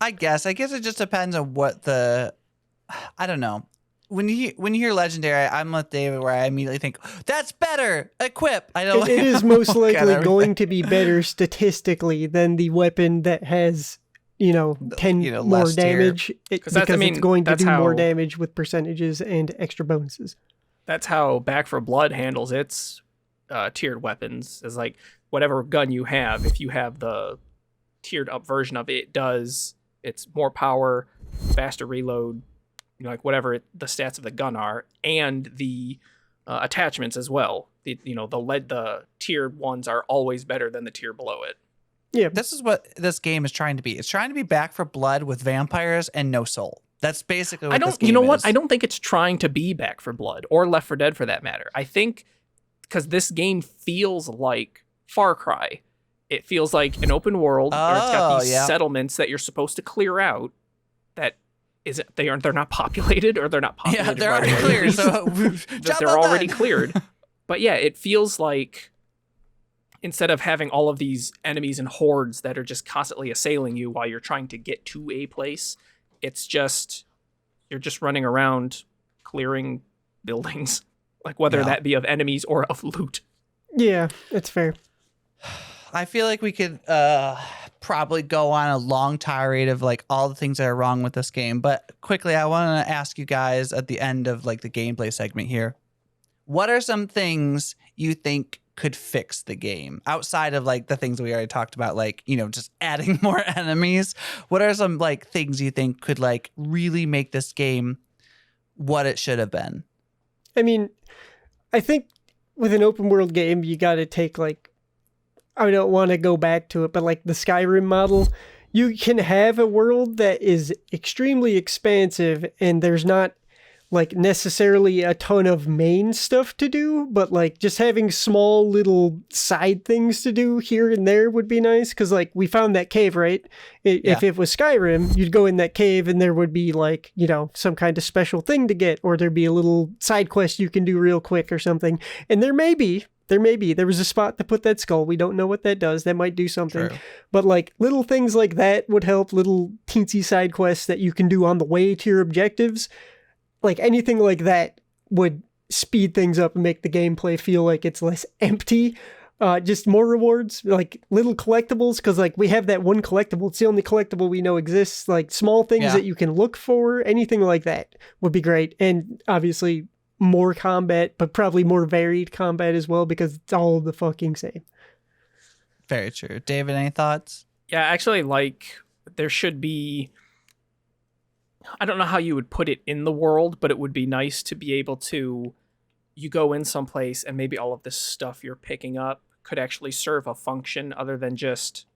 I guess it just depends on what I don't know. When you hear legendary, I'm with David, where I immediately think that's better. Equip. I don't. It is most likely going to be better statistically than the weapon that has 10 more damage, because it's going to do more damage with percentages and extra bonuses. That's how Back 4 Blood handles its tiered weapons. Is like whatever gun you have, if you have the tiered up version of it, it's more power, faster reload, like whatever the stats of the gun are, and the attachments as well. The tiered ones are always better than the tier below it. Yeah, this is what this game is trying to be. It's trying to be Back 4 Blood with vampires and no soul. That's basically what this game is. I don't think it's trying to be Back 4 Blood or Left 4 Dead for that matter. I think because this game feels like Far Cry. It feels like an open world where it's got these settlements that you're supposed to clear out. That isn't. They're not populated, or they're not populated. Yeah, they're already cleared. So they're already cleared. But yeah, it feels like, instead of having all of these enemies and hordes that are just constantly assailing you while you're trying to get to a place, it's just, you're just running around clearing buildings, like whether that be of enemies or of loot. Yeah, that's fair. I feel like we could probably go on a long tirade of like all the things that are wrong with this game. But quickly, I want to ask you guys at the end of like the gameplay segment here, what are some things you think could fix the game outside of like the things we already talked about, like, just adding more enemies? What are some like things you think could like really make this game what it should have been? I mean, I think with an open world game, you got to take like, I don't want to go back to it, but like the Skyrim model, you can have a world that is extremely expansive and there's not like necessarily a ton of main stuff to do, but like just having small little side things to do here and there would be nice. Cause like we found that cave, right? If it was Skyrim, you'd go in that cave and there would be like, some kind of special thing to get, or there'd be a little side quest you can do real quick or something. And there was a spot to put that skull. We don't know what that does. That might do something. True. But like little things like that would help, little teensy side quests that you can do on the way to your objectives. Like anything like that would speed things up and make the gameplay feel like it's less empty. Just more rewards, like little collectibles, because like we have that one collectible. It's the only collectible we know exists. Like small things that you can look for, anything like that would be great. And obviously more combat, but probably more varied combat as well, because it's all the fucking same. Very true. David, any thoughts? Yeah, actually, like there should be, I don't know how you would put it in the world, but it would be nice to be able to, you go in someplace and maybe all of this stuff you're picking up could actually serve a function other than just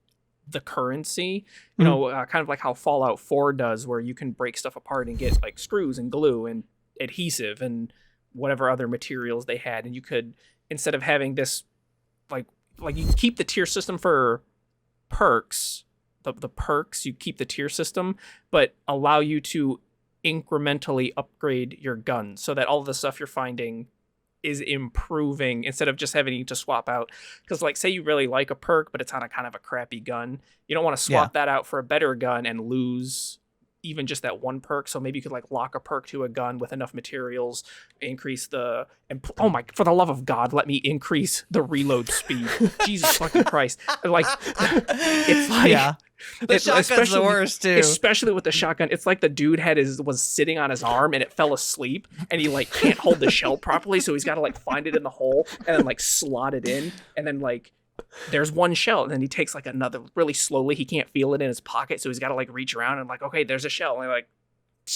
the currency, you know, kind of like how Fallout 4 does, where you can break stuff apart and get like screws and glue and adhesive and whatever other materials they had. And you could, instead of having this, like you keep the tier system for perks, the perks, you keep the tier system, but allow you to incrementally upgrade your gun so that all of the stuff you're finding is improving instead of just having to swap out. Because like, say you really like a perk, but it's on a kind of a crappy gun, you don't want to swap that out for a better gun and lose even just that one perk. So maybe you could like lock a perk to a gun with enough materials, increase the, and oh my, for the love of God, let me increase the reload speed. Jesus fucking Christ. Like, it's like, the shotgun's the worst too. Especially with the shotgun. It's like the dude was sitting on his arm and it fell asleep and he like can't hold the shell properly. So he's got to like find it in the hole and then like slot it in. And then like, there's one shell, and then he takes like another really slowly. He can't feel it in his pocket, so he's got to like reach around and like, okay, there's a shell, and like,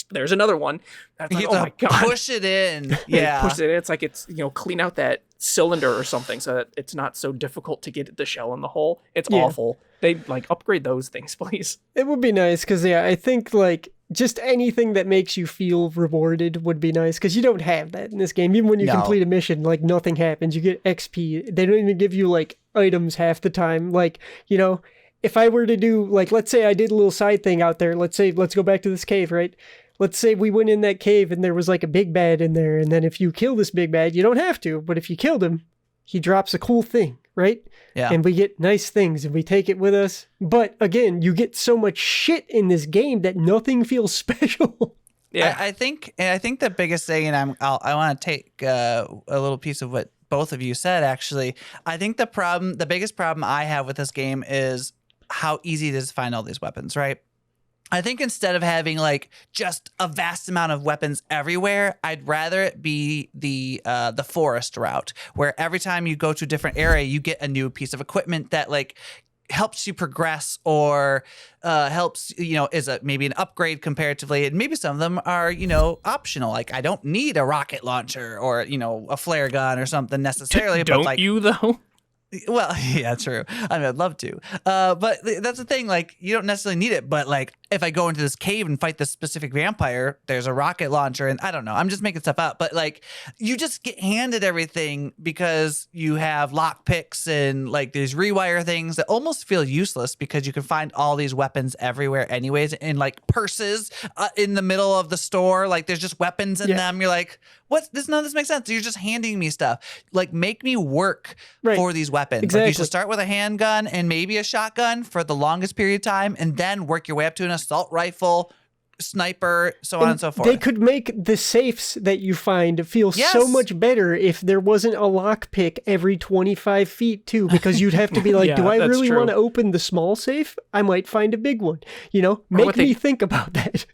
there's another one. That's like, oh my God, push it in. Yeah, push it in. It's like it's, you know, clean out that cylinder or something so that it's not so difficult to get the shell in the hole. It's awful. They like upgrade those things, please. It would be nice because I think like just anything that makes you feel rewarded would be nice, because you don't have that in this game. Even when you complete a mission, like nothing happens. You get XP. They don't even give you like items half the time. Like, you know, if I were to do like, let's say I did a little side thing out there. Let's go back to this cave, right? Let's say we went in that cave and there was like a big bad in there. And then if you kill this big bad, you don't have to. But if you killed him, he drops a cool thing, right? Yeah. And we get nice things and we take it with us. But again, you get so much shit in this game that nothing feels special. Yeah, I think the biggest thing, and I want to take a little piece of what both of you said. Actually, I think the biggest problem I have with this game is how easy it is to find all these weapons. Right. I think instead of having like just a vast amount of weapons everywhere, I'd rather it be the forest route, where every time you go to a different area, you get a new piece of equipment that like helps you progress or helps, you know, is maybe an upgrade comparatively. And maybe some of them are, you know, optional. Like I don't need a rocket launcher or, you know, a flare gun or something necessarily. Don't but like, you though? Well, yeah, true. I mean, I'd love to. But that's the thing. Like, you don't necessarily need it. But like, if I go into this cave and fight this specific vampire, there's a rocket launcher, and I don't know. I'm just making stuff up. But like, you just get handed everything because you have lock picks and like these rewire things that almost feel useless because you can find all these weapons everywhere, anyways, in like purses in the middle of the store. Like, there's just weapons in them. You're like, what? None of this makes sense. You're just handing me stuff. Like, make me work for these weapons. Exactly. Like, you should start with a handgun and maybe a shotgun for the longest period of time, and then work your way up to an assault rifle, sniper, so on and so forth. They could make the safes that you find feel so much better if there wasn't a lockpick every 25 feet too, because you'd have to be like, do I really want to open the small safe? I might find a big one. You know, make me think about that.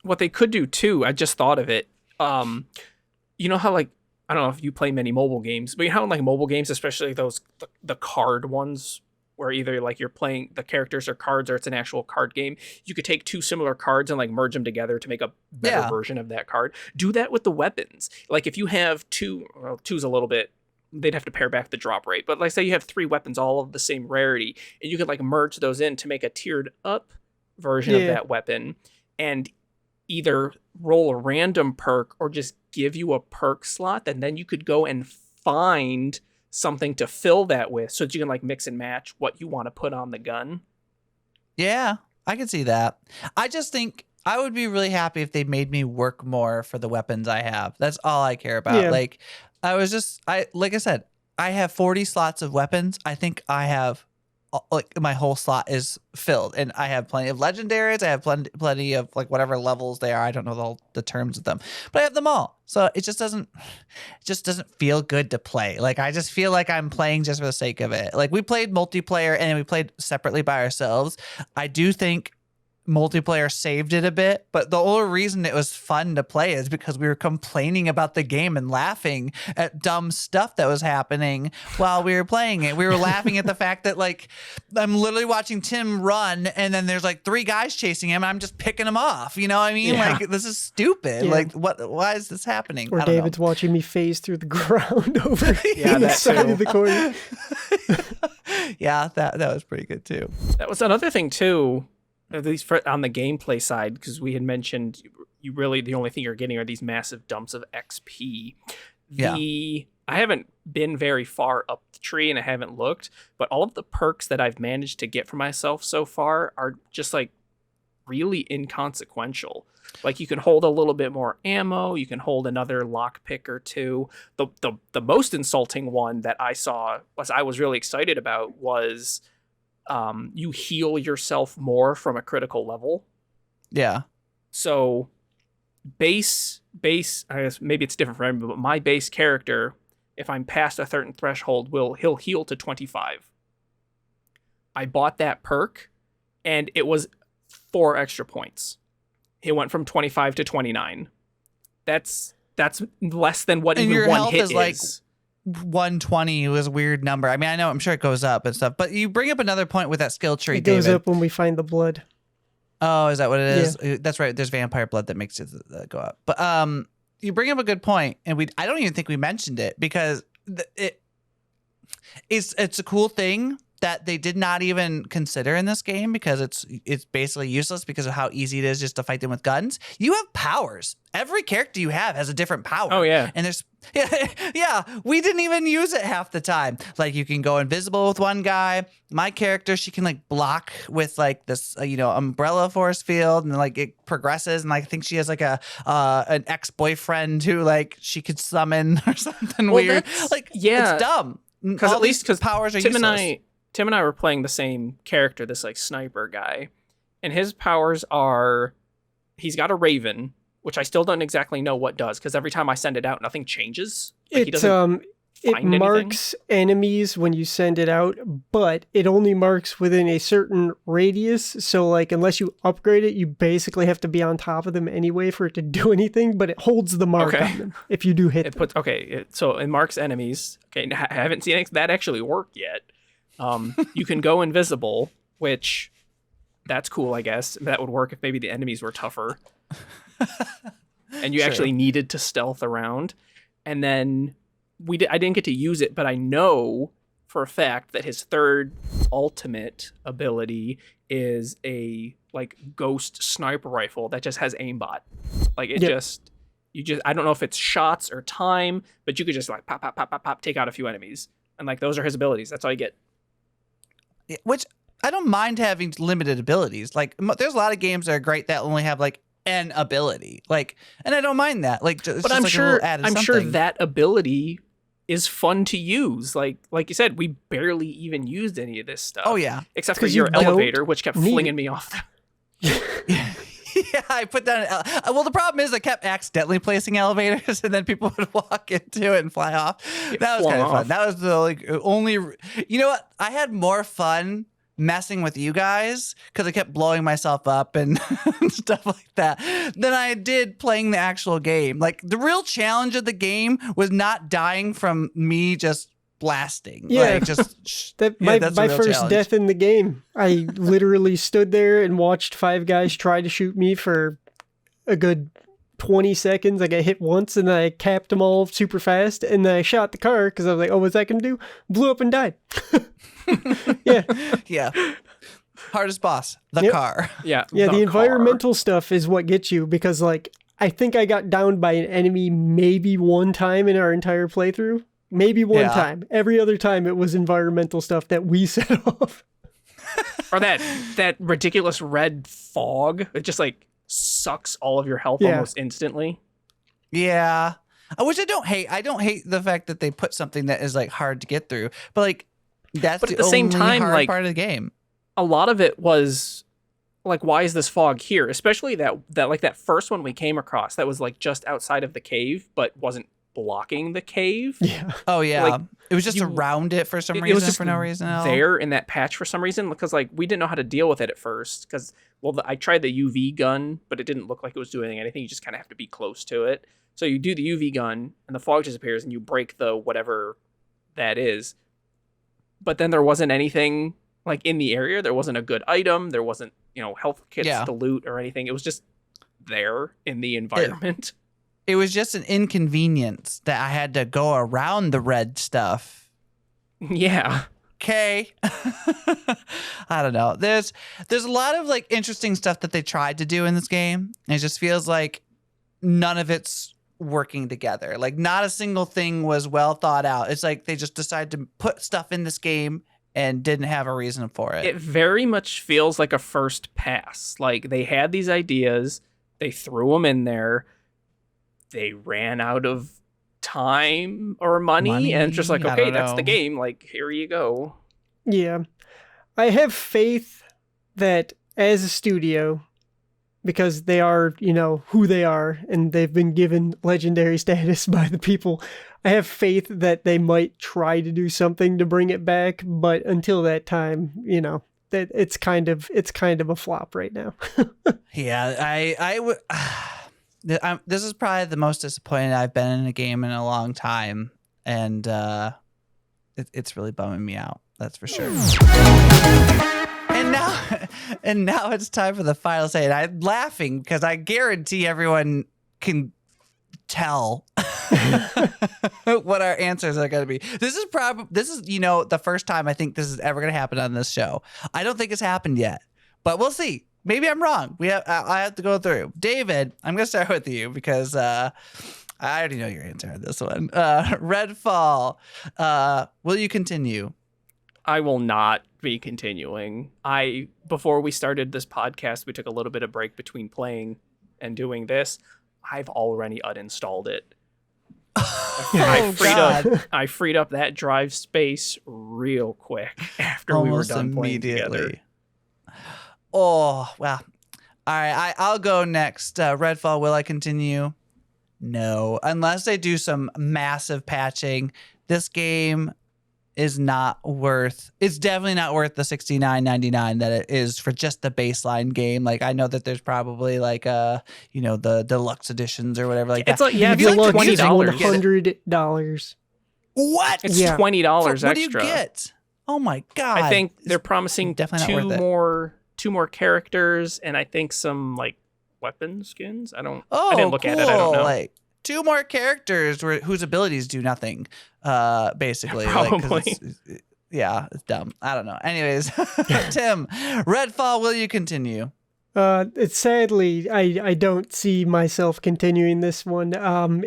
What they could do too, I just thought of it. You know how like, I don't know if you play many mobile games, but you know how in like mobile games, especially those the card ones, where either like you're playing the characters or cards or it's an actual card game, you could take two similar cards and like merge them together to make a better version of that card. Do that with the weapons. Like if you have two's a little bit, they'd have to pare back the drop rate, but like say you have 3 weapons all of the same rarity, and you could like merge those in to make a tiered up version of that weapon, and either roll a random perk or just give you a perk slot, and then you could go and find something to fill that with so that you can like mix and match what you want to put on the gun. Yeah, I can see that. I just think I would be really happy if they made me work more for the weapons I have. That's all I care about. Yeah. Like like I said, I have 40 slots of weapons. I think I have like my whole slot is filled, and I have plenty of legendaries. I have plenty of like whatever levels they are. I don't know the terms of them, but I have them all. So it just doesn't feel good to play. Like I just feel like I'm playing just for the sake of it. Like we played multiplayer and we played separately by ourselves. I do think multiplayer saved it a bit, but the only reason it was fun to play is because we were complaining about the game and laughing at dumb stuff that was happening while we were playing it. We were laughing at the fact that like I'm literally watching Tim run and then there's like 3 guys chasing him and I'm just picking them off. You know what I mean? Yeah. Like this is stupid. Like why is this happening? Or I don't David's know. watching me phase through the ground over Yeah, the that side too. of the corner. Yeah, that was pretty good too. That was another thing too, at least on the gameplay side, because we had mentioned you really the only thing you're getting are these massive dumps of XP. I haven't been very far up the tree and I haven't looked, but all of the perks that I've managed to get for myself so far are just like really inconsequential. Like you can hold a little bit more ammo, you can hold another lockpick or two. The most insulting one that I saw I was really excited about was you heal yourself more from a critical level. Yeah. So base I guess maybe it's different for everybody, but my base character, if I'm past a certain threshold, he'll heal to 25. I bought that perk and it was 4 extra points. It went from 25 to 29. That's less than what and even your one health hit is like 120 was a weird number. I mean, I know, I'm sure it goes up and stuff, but you bring up another point with that skill tree, It goes David. up when we find the blood. Oh, is that what it is? Yeah. That's right. There's vampire blood that makes it go up. But you bring up a good point, and I don't even think we mentioned it because it's a cool thing that they did not even consider in this game because it's basically useless because of how easy it is just to fight them with guns. You have powers. Every character you have has a different power. Oh yeah. And there's yeah, we didn't even use it half the time. Like you can go invisible with one guy. My character, she can like block with like this umbrella force field, and like it progresses, and like, I think she has like an ex-boyfriend who like she could summon or something weird. Like it's dumb. Because at least because powers are useless. Tim and I were playing the same character, this like sniper guy, and his powers are he's got a raven, which I still don't exactly know what does because every time I send it out, nothing changes. Like, it marks enemies when you send it out, but it only marks within a certain radius. So like unless you upgrade it, you basically have to be on top of them anyway for it to do anything. But it holds the mark on them if you do hit them. So it marks enemies. Okay, I haven't seen that actually work yet. You can go invisible, which that's cool, I guess. That would work if maybe the enemies were tougher. And you actually needed to stealth around. And then I didn't get to use it, but I know for a fact that his third ultimate ability is a like ghost sniper rifle that just has aimbot. Like it I don't know if it's shots or time, but you could just like pop, pop, pop, pop, pop, take out a few enemies. And like those are his abilities. That's all you get. Which I don't mind having limited abilities. Like there's a lot of games that are great that only have like an ability. Like, and I don't mind that. Like, but I'm sure that ability is fun to use. Like you said, we barely even used any of this stuff. Oh yeah, except for your elevator, which kept flinging me off. Yeah, I put that. Well, the problem is I kept accidentally placing elevators, and then people would walk into it and fly off. That was kind of fun. That was the only. You know what? I had more fun messing with you guys because I kept blowing myself up and stuff like that than I did playing the actual game. Like the real challenge of the game was not dying from me just blasting. Yeah, like, just my first challenge. death in the game. I literally stood there and watched 5 guys try to shoot me for a good 20 seconds. I got hit once and then I capped them all super fast, and then I shot the car because I was like, oh, what's that gonna do? Blew up and died. Yeah. Hardest boss, the car. Yeah, the environmental stuff is what gets you, because like I think I got downed by an enemy maybe one time in our entire playthrough. Maybe one time. Every other time it was environmental stuff that we set off. Or that ridiculous red fog. It just like sucks all of your health almost instantly. Yeah. Which I don't hate. I don't hate the fact that they put something that is like hard to get through. But like that's at the same time, hard like, part of the game. A lot of it was like, why is this fog here? Especially that first one we came across that was like just outside of the cave, but wasn't blocking the cave. Yeah. Oh yeah. Like, it was just around it for some reason. It was just for no reason else. There in that patch for some reason, because like we didn't know how to deal with it at first. Because I tried the UV gun, but it didn't look like it was doing anything. You just kind of have to be close to it. So you do the UV gun, and the fog disappears, and you break the whatever that is. But then there wasn't anything like in the area. There wasn't a good item. There wasn't health kits to loot or anything. It was just there in the environment. It was just an inconvenience that I had to go around the red stuff. Yeah. okay. I don't know. There's a lot of like interesting stuff that they tried to do in this game. And it just feels like none of it's working together. Like not a single thing was well thought out. It's like they just decided to put stuff in this game and didn't have a reason for it. It very much feels like a first pass. Like they had these ideas, they threw them in there, they ran out of time or money and just like, okay, that's the game. Like, here you go. Yeah. I have faith that as a studio, because they are, who they are, and they've been given legendary status by the people, I have faith that they might try to do something to bring it back, but until that time, that it's kind of a flop right now. Yeah, I would. This is probably the most disappointed I've been in a game in a long time, and it's really bumming me out. That's for sure. And now it's time for the final say. And I'm laughing because I guarantee everyone can tell what our answers are going to be. This is the first time I think this is ever going to happen on this show. I don't think it's happened yet, but we'll see. Maybe I'm wrong. I have to go through. David, I'm going to start with you because I already know your answer on this one. Redfall. Will you continue? I will not be continuing. Before we started this podcast, we took a little bit of break between playing and doing this. I've already uninstalled it. I freed up that drive space real quick after we were done playing together. Oh, well. All right, I'll go next. Redfall, will I continue? No. Unless they do some massive patching, this game is not worth, it's definitely not worth the $69.99 that it is for just the baseline game. Like, I know that there's probably like the deluxe editions or whatever like that. It's like, yeah, it's like $20. $100. What? It's $20 extra. What do you get? Oh my God. I think they're promising definitely two more characters and I think some like weapon skins. I didn't look cool. at it. I don't know. Like 2 more characters whose abilities do nothing, basically. Probably. It's dumb. I don't know. Anyways, Tim, Redfall, will you continue? It's sadly, I don't see myself continuing this one.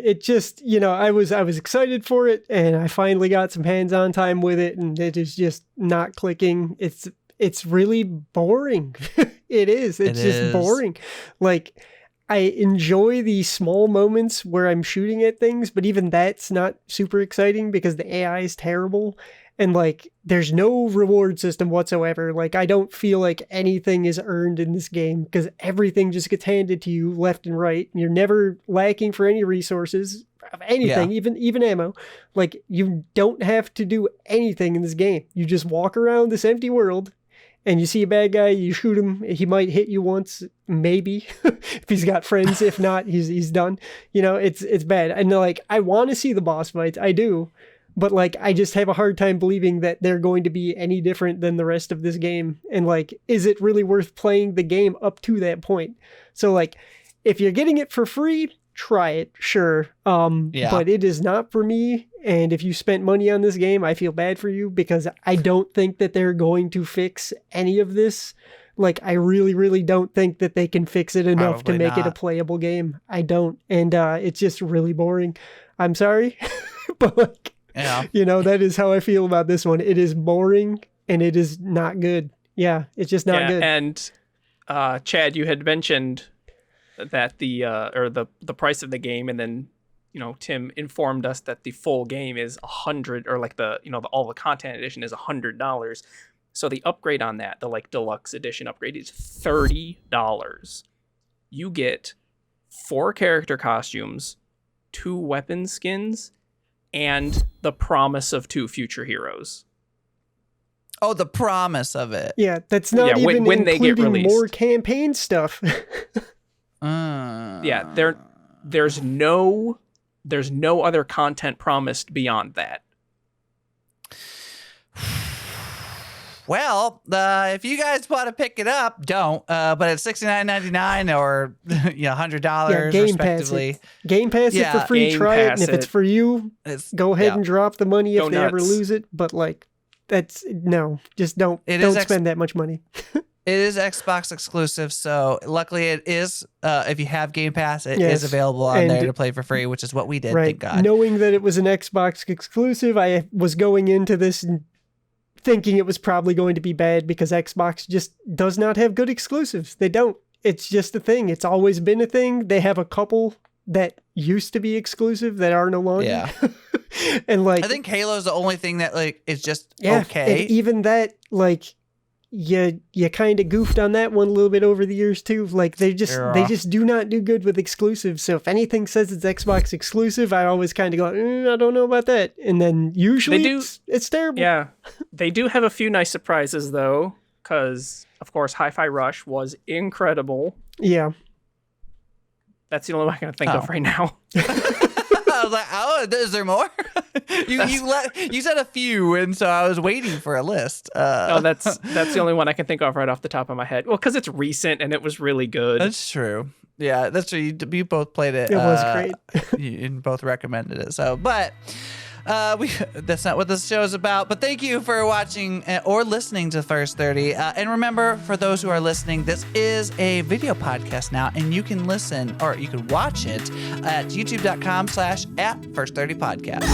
It just, I was excited for it and I finally got some hands-on time with it and it is just not clicking. It's really boring. It is. It's just boring. Like, I enjoy the small moments where I'm shooting at things, but even that's not super exciting because the AI is terrible. And like, there's no reward system whatsoever. Like, I don't feel like anything is earned in this game because everything just gets handed to you left and right. And you're never lacking for any resources of anything, even ammo. Like, you don't have to do anything in this game. You just walk around this empty world and you see a bad guy, you shoot him. He might hit you once, maybe, if he's got friends. If not, he's done. It's bad. And like, I want to see the boss fights. I do. But like, I just have a hard time believing that they're going to be any different than the rest of this game. And like, is it really worth playing the game up to that point? So like, if you're getting it for free, try it, sure. But it is not for me. And if you spent money on this game, I feel bad for you because I don't think that they're going to fix any of this. Like, I really, really don't think that they can fix it enough to make it a playable game. I don't. And it's just really boring. I'm sorry. But like, that is how I feel about this one. It is boring and it is not good. Yeah, it's just not good. And Chad, you had mentioned that the price of the game, and then Tim informed us that the full game is $100, or like all the content edition is $100. So the upgrade on that, the like deluxe edition upgrade, is $30. You get 4 character costumes, 2 weapon skins, and the promise of 2 future heroes. Oh, the promise of it. Yeah, that's not even when they get including released. more campaign stuff. Yeah, there's no other content promised beyond that. Well, if you guys want to pick it up, don't. But it's $69.99 or $100 Game respectively. Game Pass it for free. Game try it, Pass and if it's for you, go ahead and drop the money if they ever lose it. But like, That's no, just don't spend that much money. It is Xbox exclusive, so luckily it is. If you have Game Pass, it is available on there to play for free, which is what we did. Right. Thank God. Knowing that it was an Xbox exclusive, I was going into this thinking it was probably going to be bad because Xbox just does not have good exclusives. They don't. It's just a thing. It's always been a thing. They have a couple that used to be exclusive that are no longer. Yeah. And like, I think Halo's the only thing that like is just yeah, okay. And even that, like, you kind of goofed on that one a little bit over the years too. Like they just do not do good with exclusives. So if anything says it's Xbox exclusive, I always kind of go, I don't know about that. And then usually it's terrible. Yeah, they do have a few nice surprises though, because of course Hi-Fi Rush was incredible. Yeah, that's the only one I can think of right now. I was like, oh, is there more? you said a few, and so I was waiting for a list. No, that's the only one I can think of right off the top of my head. Well, because it's recent and it was really good. That's true. Yeah, that's true. You both played it. It was great. You both recommended it. So, but that's not what this show is about. But thank you for watching or listening to First 30. And remember, for those who are listening, this is a video podcast now, and you can listen or you can watch it at youtube.com/@First30 Podcast.